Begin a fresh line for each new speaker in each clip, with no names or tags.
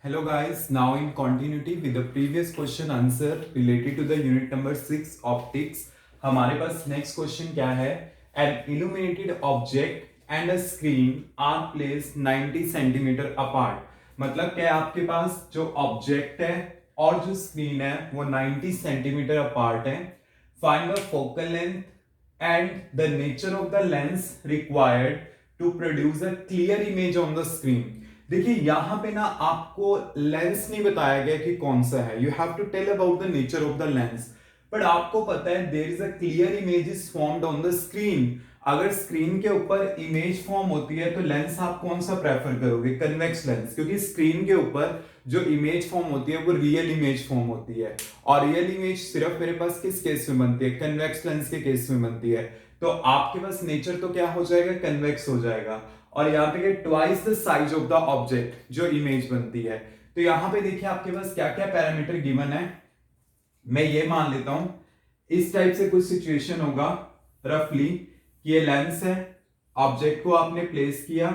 Hello guys, now in continuity with the previous question answer related to the unit number 6 optics, हमारे पास next question क्या है? An illuminated object and a screen are placed 90 centimeter apart. मतलब क्या है, आपके पास जो object है और जो स्क्रीन है वो 90 सेंटीमीटर अपार्ट है. Find the focal length and the nature of the lens required to produce a clear image on the screen. देखिए यहां पे ना आपको लेंस नहीं बताया गया कि कौन सा है. You have to tell about the nature of the lens. But आपको पता है there is a clear image is formed on the screen. अगर स्क्रीन के ऊपर इमेज फॉर्म होती है तो लेंस आप कौन सा प्रेफर करोगे? कन्वेक्स लेंस, क्योंकि स्क्रीन के ऊपर जो इमेज फॉर्म होती है वो रियल इमेज फॉर्म होती है. और रियल इमेज सिर्फ मेरे पास किस केस में बनती है? कन्वेक्स लेंस के केस में बनती है. तो आपके पास नेचर तो क्या हो जाएगा? कन्वेक्स हो जाएगा. और यहाँ पे twice the size of the object जो इमेज बनती है. तो यहाँ पे देखिए आपके पास क्या क्या पैरामीटर गिवन है. मैं ये मान लेता हूं इस टाइप से कुछ सिचुएशन होगा रफली कि ये लेंस है, ऑब्जेक्ट को आपने प्लेस किया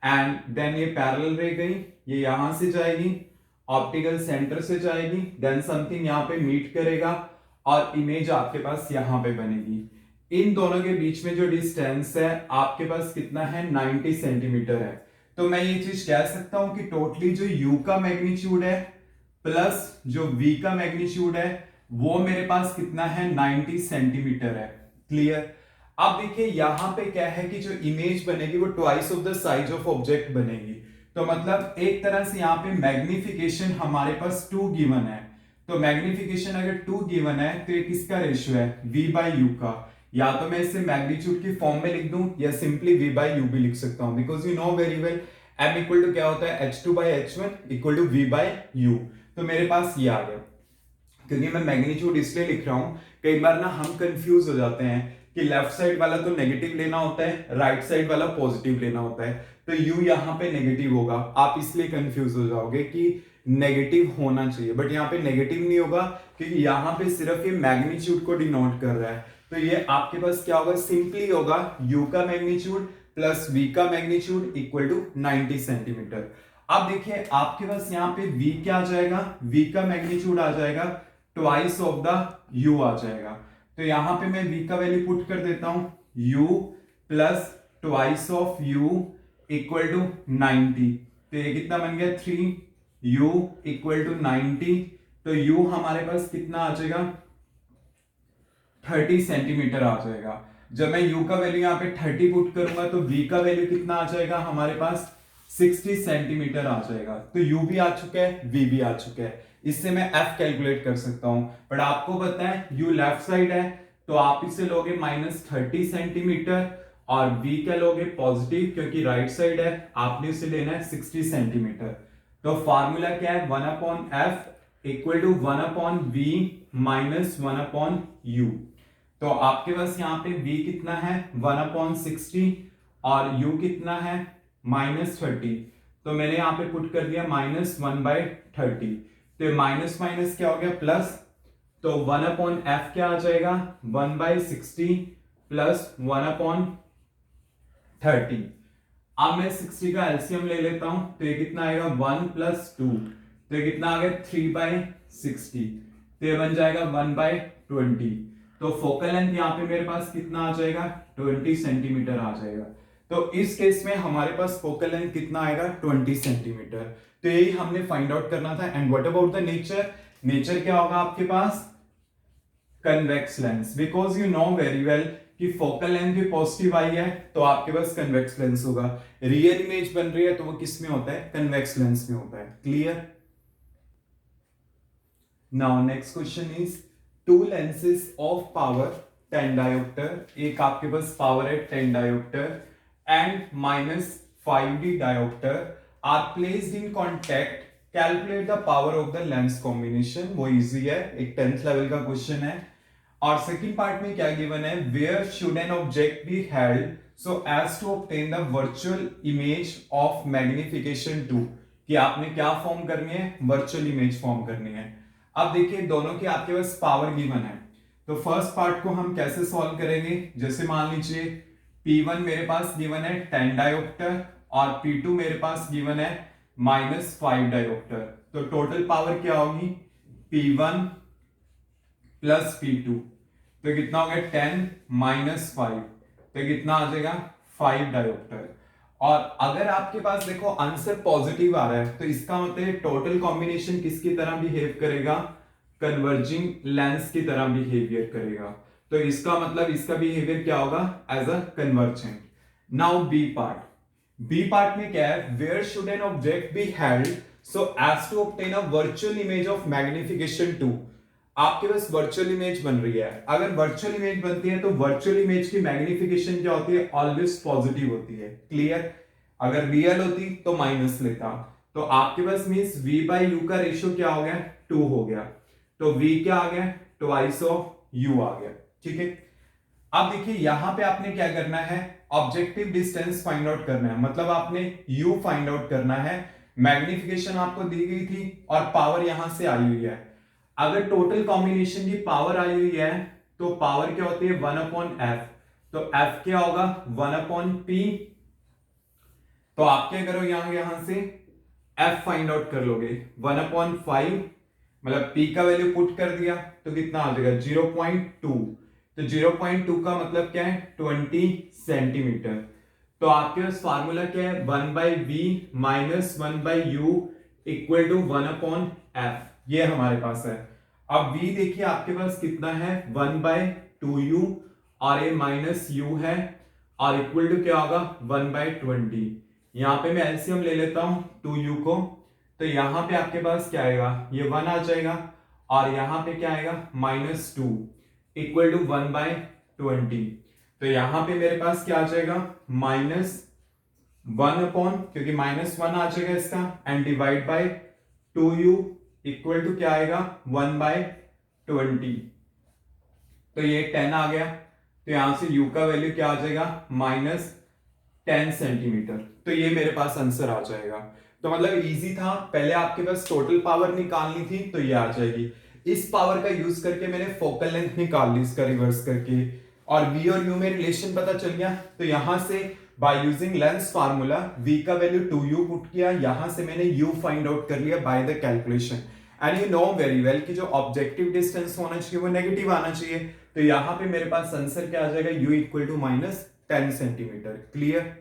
एंड देन ये पैरेलल रह गई, ये यहां से जाएगी, ऑप्टिकल सेंटर से जाएगी, देन समथिंग यहां पे मीट करेगा और इमेज आपके पास यहां पे बनेगी. इन दोनों के बीच में जो डिस्टेंस है आपके पास कितना है? 90 सेंटीमीटर है. तो मैं ये चीज कह सकता हूं कि टोटली जो u का मैग्नीट्यूड है प्लस जो v का मैग्नीट्यूड है वो मेरे पास कितना है? 90 सेंटीमीटर है. क्लियर? अब देखिए यहां पे क्या है कि जो इमेज बनेगी वो twice of the size of object बनेगी. तो मतलब एक तरह से यहां पे मैग्निफिकेशन हमारे पास 2 गिवन है. तो मैग्निफिकेशन अगर 2 गिवन है तो ये किसका रेशियो है? v बाई यू का. या तो मैं इसे मैग्नीट्यूड की फॉर्म में लिख दूं या सिंपली v बाई यू भी लिख सकता हूं, because you know very well m equal to क्या होता है? h2 by h1 equal to v by u. तो मेरे पास ये आ गया. क्योंकि मैं मैग्नीट्यूड इसलिए लिख रहा हूं, कई बार ना हम कंफ्यूज हो जाते हैं कि लेफ्ट साइड वाला तो नेगेटिव लेना होता है, राइट साइड वाला पॉजिटिव लेना होता है. तो u यहां पे नेगेटिव होगा, आप इसलिए कंफ्यूज हो जाओगे कि नेगेटिव होना चाहिए, बट यहाँ पे नेगेटिव नहीं होगा क्योंकि यहाँ पे सिर्फ ये मैग्नीट्यूड को डिनोट कर रहा है. तो ये आपके पास क्या होगा? सिंपली होगा u का मैग्नीट्यूड प्लस v का मैग्नीट्यूड इक्वल टू 90 सेंटीमीटर. अब देखिए आपके पास यहाँ पे v क्या आ जाएगा? v का मैग्नीट्यूड आ जाएगा ट्वाइस ऑफ द u आ जाएगा. तो यहां पे मैं v का वैल्यू पुट कर देता हूं, u plus twice of u equal to 90. तो ये कितना बन गया? 3u equal to 90. तो u हमारे पास कितना आ जाएगा? 30 सेंटीमीटर आ जाएगा. जब मैं u का वैल्यू यहाँ पे 30 पुट करूंगा तो v का वैल्यू कितना आ जाएगा हमारे पास? 60 सेंटीमीटर आ जाएगा. तो u भी आ चुका है, v भी आ चुका है. इससे मैं f कैलकुलेट कर सकता हूं. बट आपको पता है u लेफ्ट साइड है तो आप इसे लोगे -30 सेंटीमीटर और v क्या लोगे? पॉजिटिव, क्योंकि राइट साइड है, आपने इसे लेना है 60 सेंटीमीटर. तो फार्मूला क्या है? 1/f equal to 1/v minus 1/u. तो आपके पास यहाँ पे v कितना है? 1/60 और u कितना है? -30. तो मैंने यहाँ पे पुट कर दिया -1/30. तो माइनस माइनस क्या हो गया? प्लस. तो 1/f क्या आ जाएगा? 1/60 प्लस 1/30. अब मैं 60 का एलसीएम ले लेता हूं तो ये कितना आएगा? 1 प्लस 2. तो ये कितना आ गया? 3/60. तो ये बन जाएगा 1/20. तो फोकल लेंथ यहाँ पे मेरे पास कितना आ जाएगा? 20 सेंटीमीटर आ जाएगा. तो इस केस में हमारे पास फोकल लेंथ कितना आएगा? 20 सेंटीमीटर. तो यही हमने फाइंड आउट करना था. And what about the nature? Nature क्या होगा आपके पास? Convex lens, because you know very well कि फोकल लेंथ भी पॉजिटिव आई है तो आपके पास कन्वेक्स लेंस होगा. रियल इमेज बन रही है तो वो किस में होता है? कन्वेक्स लेंस में होता है. Clear? Now next question is two lenses of power 10 dioptre. एक आपके पास पावर है 10 dioptre and -5d dioptre are placed in contact. Calculate the power of the lens combination. वो इजी है, एक 10th लेवल का क्वेश्चन है. और सेकंड पार्ट में क्या गिवन है? Where should an object be held so as to obtain the virtual image of magnification 2. कि आपने क्या फॉर्म करनी है? वर्चुअल इमेज फॉर्म करनी है. अब देखिए दोनों की आपके पास पावर गिवन है. तो फर्स्ट पार्ट को हम कैसे सॉल्व करेंगे? जैसे मान लीजिए P1 मेरे पास गिवन है 10 डायोप्टर और P2 मेरे पास गिवन है -5 डायोप्टर। तो टोटल पावर क्या होगी, P1 प्लस P2, तो कितना हो गया 10 - 5, तो कितना आ जाएगा 5 डायोप्टर। और अगर आपके पास देखो आंसर पॉजिटिव आ रहा है तो इसका मतलब टोटल कॉम्बिनेशन किसकी तरह बिहेव करेगा, कन्वर्जिंग लेंस की तरह बिहेवियर करेगा। तो इसका मतलब इसका बिहेवियर क्या होगा, as a convergent. Now B part में क्या है, where should an object be held so as to obtain a virtual image of magnification 2। आपके पास वर्चुअल इमेज बन रही है, अगर वर्चुअल इमेज बनती है तो वर्चुअल इमेज की मैग्निफिकेशन क्या होती है, ऑलवेज पॉजिटिव होती है। क्लियर, अगर रियल होती तो माइनस लेता। तो आपके पास मींस v बाई यू का रेशियो क्या हो गया, 2 हो गया। तो v क्या आ गया, ट्वाइस ऑफ u आ गया। ठीक है, अब देखिए यहां पे आपने क्या करना है, ऑब्जेक्टिव डिस्टेंस फाइंड आउट करना है, मतलब आपने u फाइंड आउट करना है। मैग्निफिकेशन आपको दी गई थी और पावर यहां से आई हुई है। अगर टोटल कॉम्बिनेशन की पावर आई हुई है तो पावर क्या होती है 1/f, तो f क्या होगा 1/p। तो आप क्या करो, यहां से f फाइंड आउट कर लोगे, 1/5 मतलब p का वैल्यू पुट कर दिया तो कितना आ जाएगा 0.2। तो 0.2 का मतलब क्या है 20 सेंटीमीटर। तो आपके पास फार्मूला क्या है, 1/v minus 1/u equal to 1/f, ये हमारे पास है। अब v देखिए आपके पास कितना है 1/2u और ये माइनस u है और इक्वल टू क्या होगा 1/20। यहां पे मैं एलसीएम ले लेता हूं 2u को, तो यहां पे आपके पास क्या आएगा, ये 1 आ जाएगा और यहां पे क्या आएगा -2 इक्वल टू 1/20। तो यहां पे मेरे पास क्या आ जाएगा -1 अपॉन, क्योंकि -1 आ जाएगा इसका, and divide by 2u equal to क्या आएगा 1/20। तो ये 10 आ गया, तो यहां से u का वैल्यू क्या आ जाएगा -10 सेंटीमीटर। तो ये मेरे पास आंसर आ जाएगा। तो मतलब इजी था, पहले आपके पास टोटल पावर निकालनी थी तो ये आ जाएगी। इस पावर का यूज करके मैंने फोकल लेंथ निकाल ली इसका रिवर्स करके, और v और u में रिलेशन पता चल गया। तो यहां से by using lens formula v का वैल्यू 2u पुट किया, यहां से मैंने u फाइंड आउट कर लिया by the calculation. And you know very well कि जो ऑब्जेक्टिव डिस्टेंस होना चाहिए वो नेगेटिव आना चाहिए। तो यहां पे मेरे पास आंसर क्या आ जाएगा, u equal to -10 centimetre. Clear.